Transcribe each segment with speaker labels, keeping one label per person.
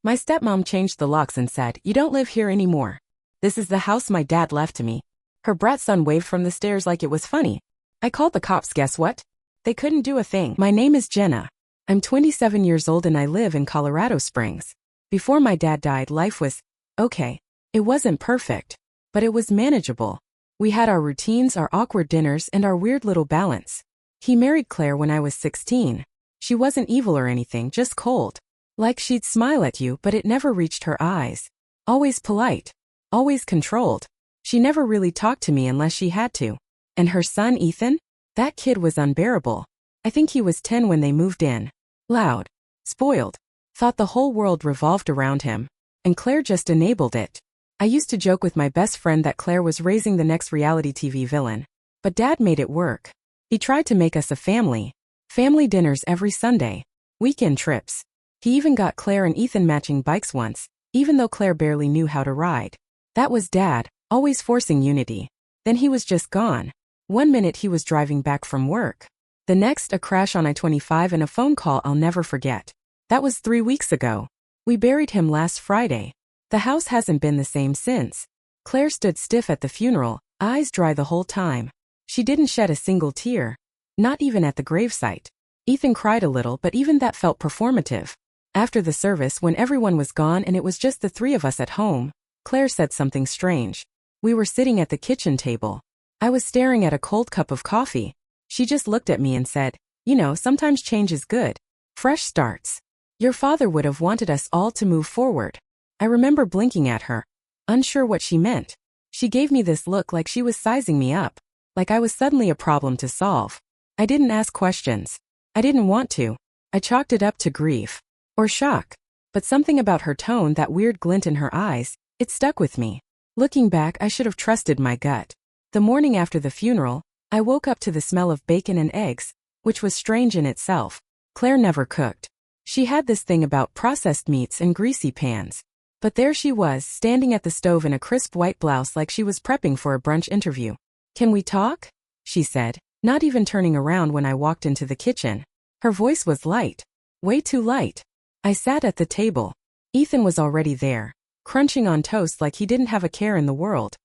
Speaker 1: My stepmom changed the locks and said, "You don't live here anymore. This is the house my dad left to me." Her brat son waved from the stairs like it was funny. I called the cops. Guess what? They couldn't do a thing. My name is Jenna. I'm 27 years old and I live in Colorado Springs. Before my dad died, life was okay. It wasn't perfect, but it was manageable. We had our routines, our awkward dinners, and our weird little balance. He married Claire when I was 16. She wasn't evil or anything, just cold. Like she'd smile at you, but it never reached her eyes. Always polite. Always controlled. She never really talked to me unless she had to. And her son, Ethan? That kid was unbearable. I think he was 10 when they moved in. Loud. Spoiled. Thought the whole world revolved around him. And Claire just enabled it. I used to joke with my best friend that Claire was raising the next reality TV villain. But Dad made it work. He tried to make us a family. Family dinners every Sunday. Weekend trips. He even got Claire and Ethan matching bikes once, even though Claire barely knew how to ride. That was Dad, always forcing unity. Then he was just gone. One minute he was driving back from work. The next, a crash on I-25 and a phone call I'll never forget. That was 3 weeks ago. We buried him last Friday. The house hasn't been the same since. Claire stood stiff at the funeral, eyes dry the whole time. She didn't shed a single tear. Not even at the gravesite. Ethan cried a little, but even that felt performative. After the service, when everyone was gone and it was just the three of us at home, Claire said something strange. We were sitting at the kitchen table. I was staring at a cold cup of coffee. She just looked at me and said, "You know, sometimes change is good. Fresh starts. Your father would have wanted us all to move forward." I remember blinking at her, unsure what she meant. She gave me this look like she was sizing me up, like I was suddenly a problem to solve. I didn't ask questions. I didn't want to. I chalked it up to grief. Or shock. But something about her tone, that weird glint in her eyes, it stuck with me. Looking back, I should have trusted my gut. The morning after the funeral, I woke up to the smell of bacon and eggs, which was strange in itself. Claire never cooked. She had this thing about processed meats and greasy pans. But there she was, standing at the stove in a crisp white blouse like she was prepping for a brunch interview. "Can we talk?" she said, not even turning around when I walked into the kitchen. Her voice was light. Way too light. I sat at the table. Ethan was already there, crunching on toast like he didn't have a care in the world.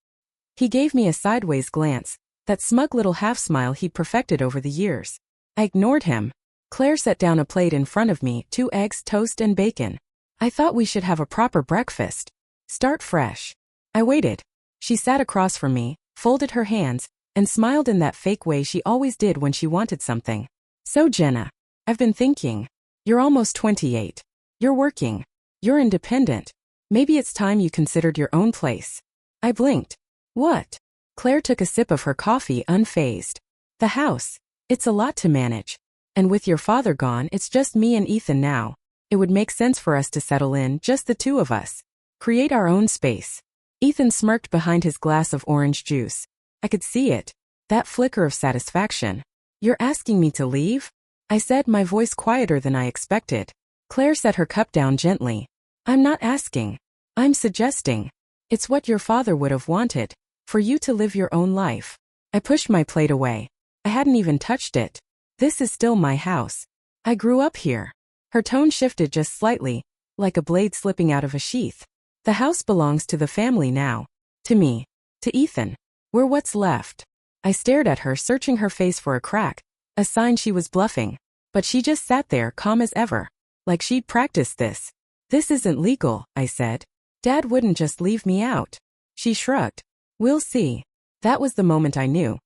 Speaker 1: He gave me a sideways glance, that smug little half-smile he'd perfected over the years. I ignored him. Claire set down a plate in front of me, 2 eggs, toast, and bacon. I thought we should have a proper breakfast. Start fresh. I waited. She sat across from me, folded her hands, and smiled in that fake way she always did when she wanted something. "So Jenna, I've been thinking. You're almost 28. You're working. You're independent. Maybe it's time you considered your own place." I blinked. "What?" Claire took a sip of her coffee, unfazed. "The house. It's a lot to manage. And with your father gone, it's just me and Ethan now. It would make sense for us to settle in, just the two of us. Create our own space." Ethan smirked behind his glass of orange juice. I could see it. That flicker of satisfaction. "You're asking me to leave?" I said, my voice quieter than I expected. Claire set her cup down gently. "I'm not asking. I'm suggesting. It's what your father would have wanted. For you to live your own life." I pushed my plate away. I hadn't even touched it. This is still my house. I grew up here. Her tone shifted just slightly, like a blade slipping out of a sheath. "The house belongs to the family now. To me. To Ethan. We're what's left." I stared at her, searching her face for a crack, a sign she was bluffing. But she just sat there, calm as ever. Like she'd practiced this. "This isn't legal," I said. "Dad wouldn't just leave me out." She shrugged. "We'll see." That was the moment I knew.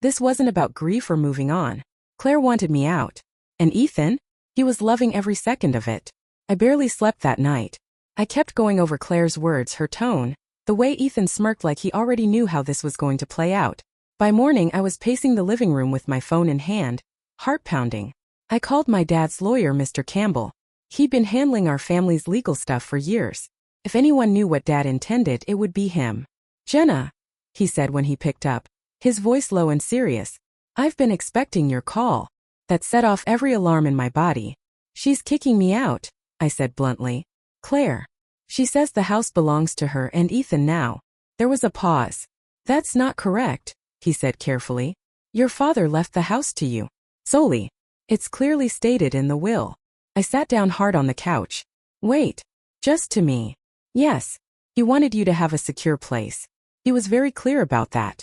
Speaker 1: This wasn't about grief or moving on. Claire wanted me out. And Ethan? He was loving every second of it. I barely slept that night. I kept going over Claire's words, her tone, the way Ethan smirked like he already knew how this was going to play out. By morning, I was pacing the living room with my phone in hand, heart pounding. I called my dad's lawyer, Mr. Campbell. He'd been handling our family's legal stuff for years. If anyone knew what Dad intended, it would be him. "Jenna," he said when he picked up, his voice low and serious. "I've been expecting your call." That set off every alarm in my body. "She's kicking me out," I said bluntly. "Claire. She says the house belongs to her and Ethan now." There was a pause. "That's not correct," he said carefully. "Your father left the house to you. Solely. It's clearly stated in the will." I sat down hard on the couch. "Wait. Just to me. Yes. He wanted you to have a secure place. He was very clear about that.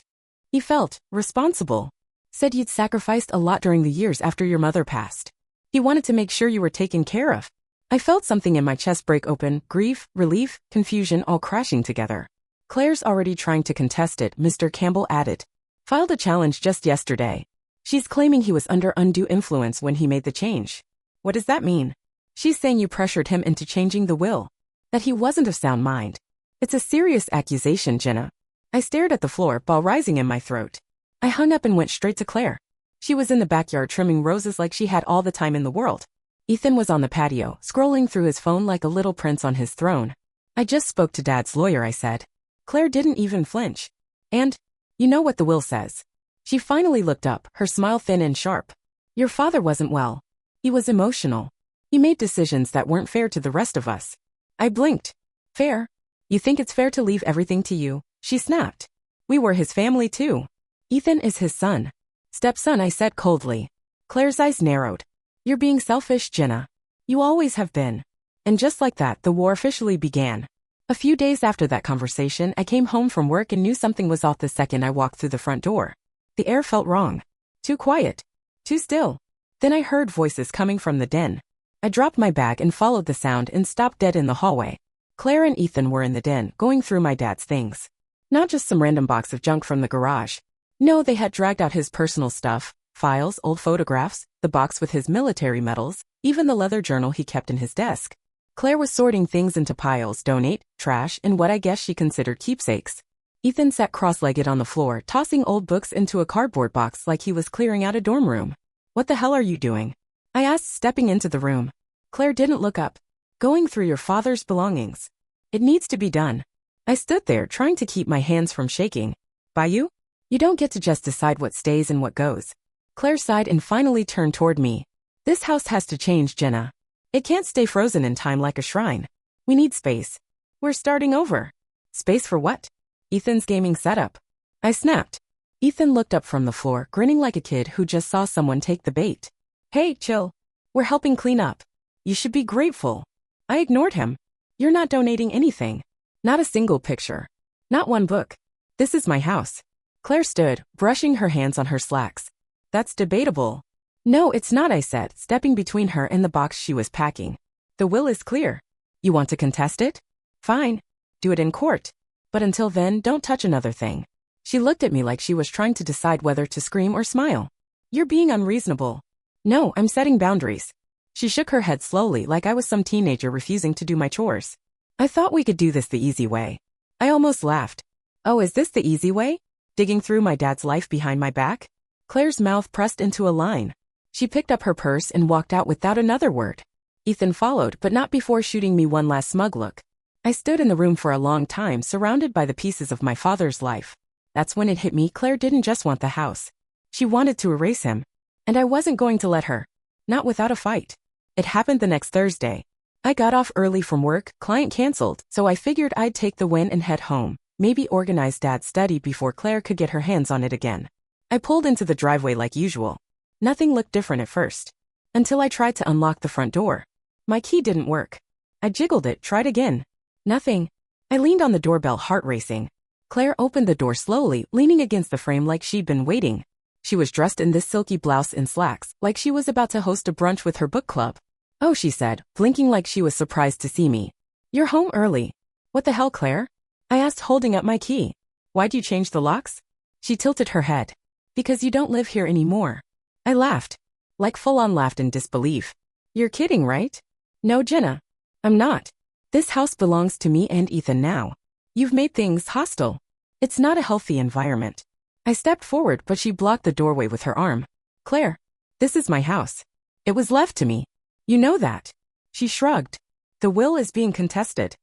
Speaker 1: He felt responsible. Said you'd sacrificed a lot during the years after your mother passed. He wanted to make sure you were taken care of. I felt something in my chest break open, grief, relief, confusion all crashing together. Claire's already trying to contest it, Mr. Campbell added. Filed a challenge just yesterday. She's claiming he was under undue influence when he made the change. What does that mean? She's saying you pressured him into changing the will. That he wasn't of sound mind. It's a serious accusation, Jenna. I stared at the floor, ball rising in my throat. I hung up and went straight to Claire. She was in the backyard trimming roses like she had all the time in the world. Ethan was on the patio, scrolling through his phone like a little prince on his throne. I just spoke to Dad's lawyer, I said. Claire didn't even flinch. And, you know what the will says. She finally looked up, her smile thin and sharp. Your father wasn't well. He was emotional. He made decisions that weren't fair to the rest of us. I blinked. Fair? You think it's fair to leave everything to you? She snapped. We were his family too. Ethan is his son. Stepson, I said coldly. Claire's eyes narrowed. You're being selfish, Jenna. You always have been. And just like that, the war officially began. A few days after that conversation, I came home from work and knew something was off the second I walked through the front door. The air felt wrong. Too quiet. Too still. Then I heard voices coming from the den. I dropped my bag and followed the sound and stopped dead in the hallway. Claire and Ethan were in the den, going through my dad's things. Not just some random box of junk from the garage. No, they had dragged out his personal stuff, files, old photographs, the box with his military medals, even the leather journal he kept in his desk. Claire was sorting things into piles, donate, trash, and what I guess she considered keepsakes. Ethan sat cross-legged on the floor, tossing old books into a cardboard box like he was clearing out a dorm room. What the hell are you doing? I asked, stepping into the room. Claire didn't look up. Going through your father's belongings. It needs to be done. I stood there, trying to keep my hands from shaking. By you? You don't get to just decide what stays and what goes. Claire sighed and finally turned toward me. This house has to change, Jenna. It can't stay frozen in time like a shrine. We need space. We're starting over. Space for what? Ethan's gaming setup. I snapped. Ethan looked up from the floor, grinning like a kid who just saw someone take the bait. Hey, chill. We're helping clean up. You should be grateful. I ignored him. You're not donating anything. Not a single picture. Not one book. This is my house. Claire stood, brushing her hands on her slacks. That's debatable. No, it's not, I said, stepping between her and the box she was packing. The will is clear. You want to contest it? Fine. Do it in court. But until then, don't touch another thing. She looked at me like she was trying to decide whether to scream or smile. You're being unreasonable. No, I'm setting boundaries. She shook her head slowly like I was some teenager refusing to do my chores. I thought we could do this the easy way. I almost laughed. Oh, is this the easy way? Digging through my dad's life behind my back? Claire's mouth pressed into a line. She picked up her purse and walked out without another word. Ethan followed, but not before shooting me one last smug look. I stood in the room for a long time, surrounded by the pieces of my father's life. That's when it hit me, Claire didn't just want the house. She wanted to erase him. And I wasn't going to let her. Not without a fight. It happened the next Thursday. I got off early from work, client canceled, so I figured I'd take the win and head home, maybe organize Dad's study before Claire could get her hands on it again. I pulled into the driveway like usual. Nothing looked different at first. Until I tried to unlock the front door. My key didn't work. I jiggled it, tried again. Nothing. I leaned on the doorbell, heart racing. Claire opened the door slowly, leaning against the frame like she'd been waiting. She was dressed in this silky blouse and slacks, like she was about to host a brunch with her book club. Oh, she said, blinking like she was surprised to see me. You're home early. What the hell, Claire? I asked, holding up my key. Why'd you change the locks? She tilted her head. Because you don't live here anymore. I laughed. Like full-on laughed in disbelief. You're kidding, right? No, Jenna. I'm not. This house belongs to me and Ethan now. You've made things hostile. It's not a healthy environment. I stepped forward, but she blocked the doorway with her arm. Claire, this is my house. It was left to me. You know that. She shrugged. The will is being contested.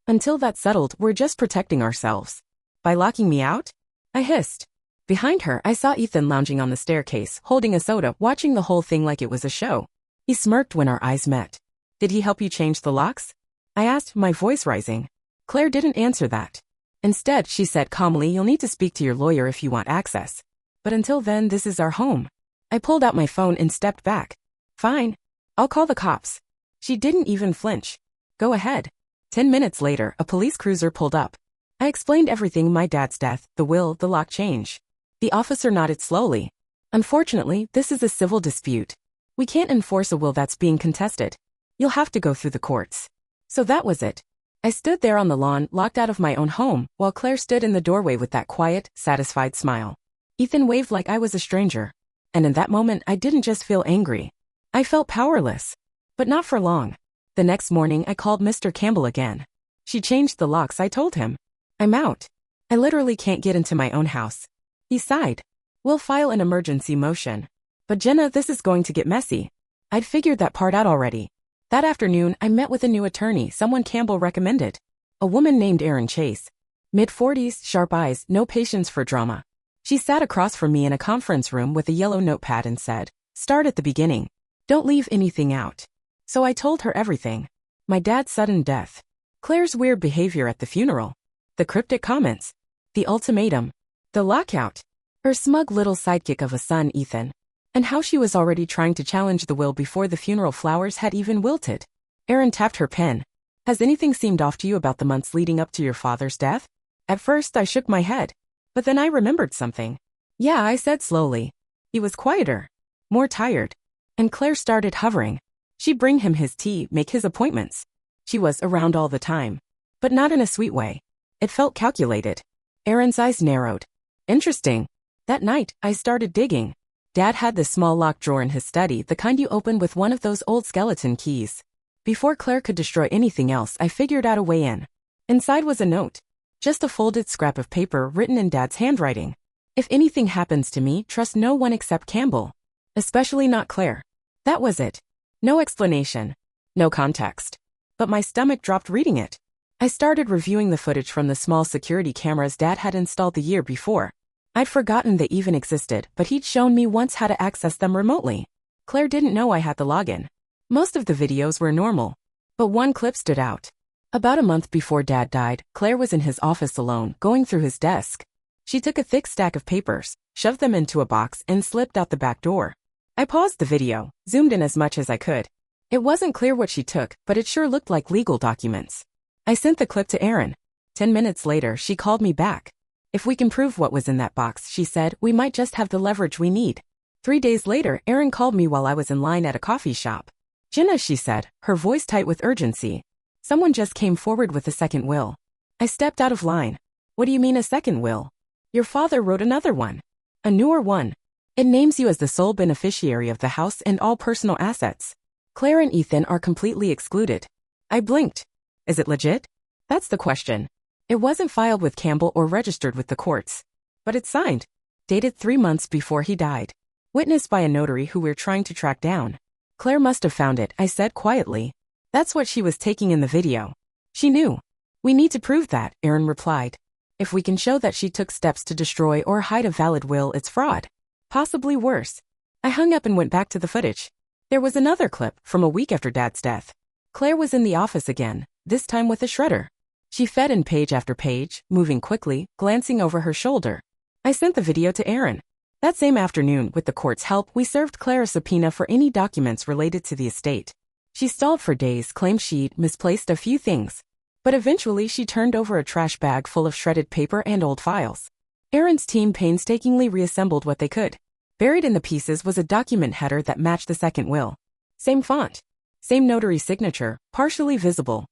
Speaker 1: Until that's settled, we're just protecting ourselves. By locking me out? I hissed. Behind her, I saw Ethan lounging on the staircase, holding a soda, watching the whole thing like it was a show. He smirked when our eyes met. Did he help you change the locks? I asked, my voice rising. Claire didn't answer that. Instead, she said calmly, you'll need to speak to your lawyer if you want access. But until then, this is our home. I pulled out my phone and stepped back. Fine. I'll call the cops. She didn't even flinch. Go ahead. 10 minutes later, a police cruiser pulled up. I explained everything: my dad's death, the will, the lock change. The officer nodded slowly. Unfortunately, this is a civil dispute. We can't enforce a will that's being contested. You'll have to go through the courts. So that was it. I stood there on the lawn, locked out of my own home, while Claire stood in the doorway with that quiet, satisfied smile. Ethan waved like I was a stranger. And in that moment, I didn't just feel angry. I felt powerless. But not for long. The next morning, I called Mr. Campbell again. She changed the locks, I told him. I'm out. I literally can't get into my own house. He sighed. We'll file an emergency motion. But Jenna, this is going to get messy. I'd figured that part out already. That afternoon, I met with a new attorney, someone Campbell recommended. A woman named Erin Chase. Mid-40s, sharp eyes, no patience for drama. She sat across from me in a conference room with a yellow notepad and said, "Start at the beginning. Don't leave anything out." So I told her everything. My dad's sudden death. Claire's weird behavior at the funeral. The cryptic comments. The ultimatum. The lockout. Her smug little sidekick of a son, Ethan. And how she was already trying to challenge the will before the funeral flowers had even wilted. Erin tapped her pen. Has anything seemed off to you about the months leading up to your father's death? At first, I shook my head. But then I remembered something. Yeah, I said slowly. He was quieter. More tired. And Claire started hovering. She'd bring him his tea, make his appointments. She was around all the time. But not in a sweet way. It felt calculated. Erin's eyes narrowed. Interesting. That night, I started digging. Dad had this small locked drawer in his study, the kind you open with one of those old skeleton keys. Before Claire could destroy anything else, I figured out a way in. Inside was a note. Just a folded scrap of paper written in Dad's handwriting. If anything happens to me, trust no one except Campbell. Especially not Claire. That was it. No explanation. No context. But my stomach dropped reading it. I started reviewing the footage from the small security cameras Dad had installed the year before. I'd forgotten they even existed, but he'd shown me once how to access them remotely. Claire didn't know I had the login. Most of the videos were normal. But one clip stood out. About a month before Dad died, Claire was in his office alone, going through his desk. She took a thick stack of papers, shoved them into a box, and slipped out the back door. I paused the video, zoomed in as much as I could. It wasn't clear what she took, but it sure looked like legal documents. I sent the clip to Erin. 10 minutes later, she called me back. If we can prove what was in that box, she said, we might just have the leverage we need. 3 days later, Erin called me while I was in line at a coffee shop. Jenna, she said, her voice tight with urgency. Someone just came forward with a second will. I stepped out of line. What do you mean a second will? Your father wrote another one. A newer one. It names you as the sole beneficiary of the house and all personal assets. Claire and Ethan are completely excluded. I blinked. Is it legit? That's the question. It wasn't filed with Campbell or registered with the courts. But it's signed. Dated 3 months before he died. Witnessed by a notary who we're trying to track down. Claire must have found it, I said quietly. That's what she was taking in the video. She knew. We need to prove that, Erin replied. If we can show that she took steps to destroy or hide a valid will, it's fraud. Possibly worse. I hung up and went back to the footage. There was another clip from a week after Dad's death. Claire was in the office again, this time with a shredder. She fed in page after page, moving quickly, glancing over her shoulder. I sent the video to Erin. That same afternoon, with the court's help, we served Claire a subpoena for any documents related to the estate. She stalled for days, claimed she'd misplaced a few things. But eventually she turned over a trash bag full of shredded paper and old files. Erin's team painstakingly reassembled what they could. Buried in the pieces was a document header that matched the second will. Same font. Same notary signature, partially visible.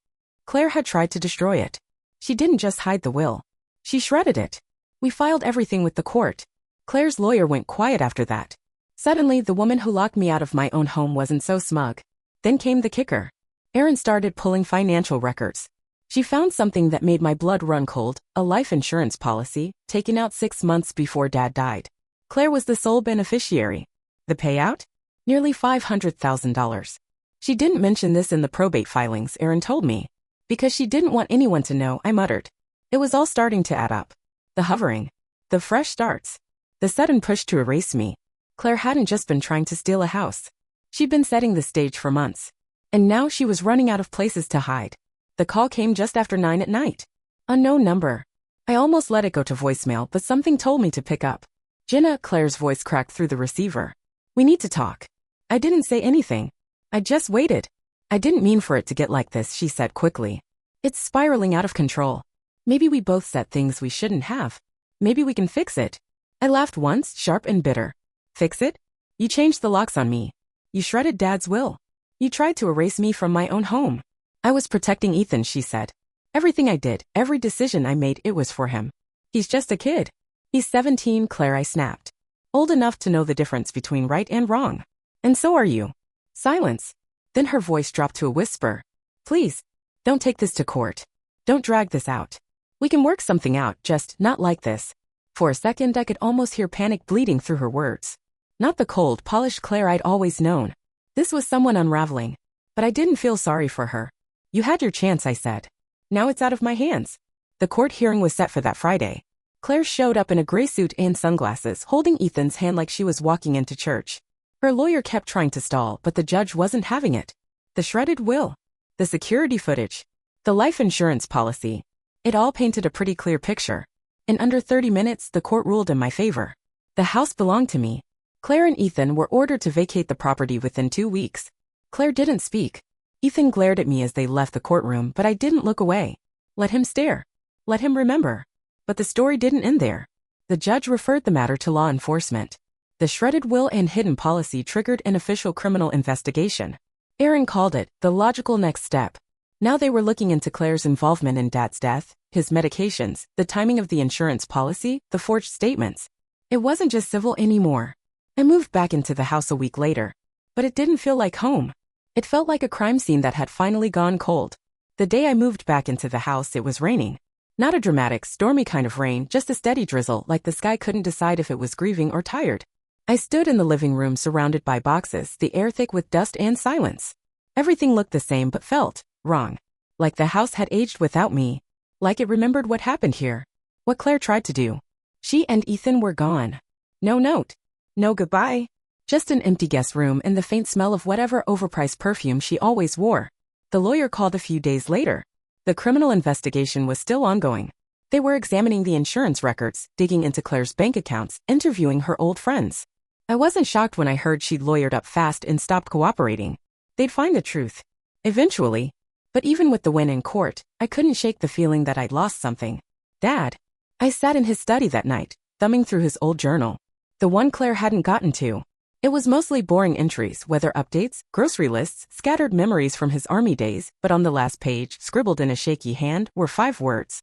Speaker 1: Claire had tried to destroy it. She didn't just hide the will. She shredded it. We filed everything with the court. Claire's lawyer went quiet after that. Suddenly, the woman who locked me out of my own home wasn't so smug. Then came the kicker. Erin started pulling financial records. She found something that made my blood run cold, a life insurance policy, taken out 6 months before Dad died. Claire was the sole beneficiary. The payout? Nearly $500,000. She didn't mention this in the probate filings, Erin told me. Because she didn't want anyone to know, I muttered. It was all starting to add up. The hovering. The fresh starts. The sudden push to erase me. Claire hadn't just been trying to steal a house. She'd been setting the stage for months. And now she was running out of places to hide. The call came just after 9 at night. Unknown number. I almost let it go to voicemail, but something told me to pick up. Jenna, Claire's voice cracked through the receiver. We need to talk. I didn't say anything. I just waited. I didn't mean for it to get like this, she said quickly. It's spiraling out of control. Maybe we both said things we shouldn't have. Maybe we can fix it. I laughed once, sharp and bitter. Fix it? You changed the locks on me. You shredded Dad's will. You tried to erase me from my own home. I was protecting Ethan, she said. Everything I did, every decision I made, it was for him. He's just a kid. He's 17, Claire, I snapped. Old enough to know the difference between right and wrong. And so are you. Silence. Then her voice dropped to a whisper. Please, don't take this to court. Don't drag this out. We can work something out, just not like this. For a second, I could almost hear panic bleeding through her words. Not the cold, polished Claire I'd always known. This was someone unraveling. But I didn't feel sorry for her. You had your chance, I said. Now it's out of my hands. The court hearing was set for that Friday. Claire showed up in a gray suit and sunglasses, holding Ethan's hand like she was walking into church. Her lawyer kept trying to stall, but the judge wasn't having it. The shredded will. The security footage. The life insurance policy. It all painted a pretty clear picture. In under 30 minutes, the court ruled in my favor. The house belonged to me. Claire and Ethan were ordered to vacate the property within 2 weeks. Claire didn't speak. Ethan glared at me as they left the courtroom, but I didn't look away. Let him stare. Let him remember. But the story didn't end there. The judge referred the matter to law enforcement. The shredded will and hidden policy triggered an official criminal investigation. Aaron called it the logical next step. Now they were looking into Claire's involvement in Dad's death, his medications, the timing of the insurance policy, the forged statements. It wasn't just civil anymore. I moved back into the house a week later. But it didn't feel like home. It felt like a crime scene that had finally gone cold. The day I moved back into the house, it was raining. Not a dramatic, stormy kind of rain, just a steady drizzle like the sky couldn't decide if it was grieving or tired. I stood in the living room surrounded by boxes, the air thick with dust and silence. Everything looked the same but felt wrong. Like the house had aged without me. Like it remembered what happened here. What Claire tried to do. She and Ethan were gone. No note. No goodbye. Just an empty guest room and the faint smell of whatever overpriced perfume she always wore. The lawyer called a few days later. The criminal investigation was still ongoing. They were examining the insurance records, digging into Claire's bank accounts, interviewing her old friends. I wasn't shocked when I heard she'd lawyered up fast and stopped cooperating. They'd find the truth. Eventually. But even with the win in court, I couldn't shake the feeling that I'd lost something. Dad. I sat in his study that night, thumbing through his old journal. The one Claire hadn't gotten to. It was mostly boring entries, weather updates, grocery lists, scattered memories from his army days, but on the last page, scribbled in a shaky hand, were 5 words.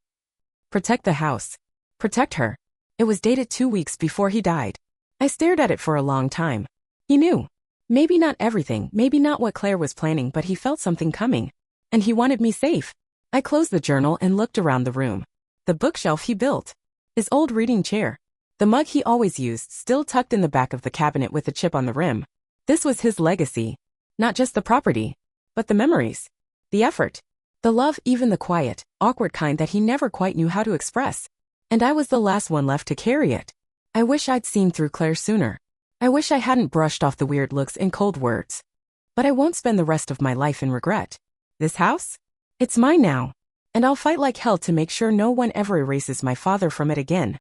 Speaker 1: Protect the house. Protect her. It was dated 2 weeks before he died. I stared at it for a long time. He knew. Maybe not everything, maybe not what Claire was planning, but he felt something coming. And he wanted me safe. I closed the journal and looked around the room. The bookshelf he built. His old reading chair. The mug he always used, still tucked in the back of the cabinet with a chip on the rim. This was his legacy. Not just the property, but the memories. The effort. The love, even the quiet, awkward kind that he never quite knew how to express. And I was the last one left to carry it. I wish I'd seen through Claire sooner. I wish I hadn't brushed off the weird looks and cold words. But I won't spend the rest of my life in regret. This house? It's mine now. And I'll fight like hell to make sure no one ever erases my father from it again.